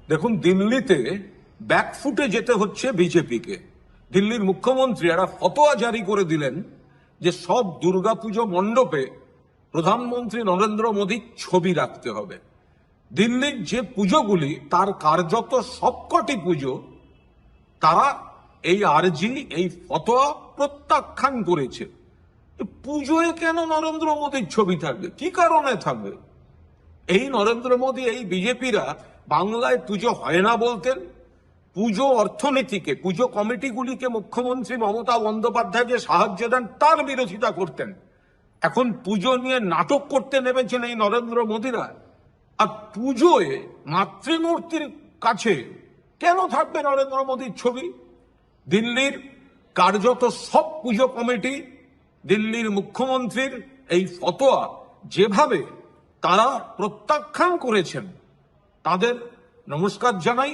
দেখুন, দিল্লিতে ব্যাকফুটে যেতে হচ্ছে বিজেপিকে। দিল্লির মুখ্যমন্ত্রী একটা ফতোয়া জারি করে দিলেন যে সব দুর্গাপুজো মণ্ডপে প্রধানমন্ত্রী নরেন্দ্র মোদীর ছবি রাখতে হবে। দিল্লির যে পুজোগুলি, তার কার্যত সবকটি পুজো তারা এই আর্জি, এই ফতোয়া প্রত্যাখ্যান করেছে। পুজোয় কেন নরেন্দ্র মোদীর ছবি থাকবে? কি কারণে থাকবে? এই নরেন্দ্র মোদী, এই বিজেপিরা বাংলায় পুজো হয় না বলতেন, পুজো অর্থনীতিকে, পুজো কমিটিগুলিকে মুখ্যমন্ত্রী মমতা বন্দ্যোপাধ্যায় যে সাহায্য দেন তার বিরোধিতা করতেন। এখন পুজো নিয়ে নাটক করতে নেমেছেন এই নরেন্দ্র মোদীরা। আর পুজোয় মাতৃমূর্তির কাছে কেন থাকবে নরেন্দ্র মোদীর ছবি? দিল্লির কার্যত সব পুজো কমিটি দিল্লির মুখ্যমন্ত্রীর এই ফতোয়া যেভাবে তারা প্রত্যাখ্যান করেছেন, তাদের নমস্কার জানাই।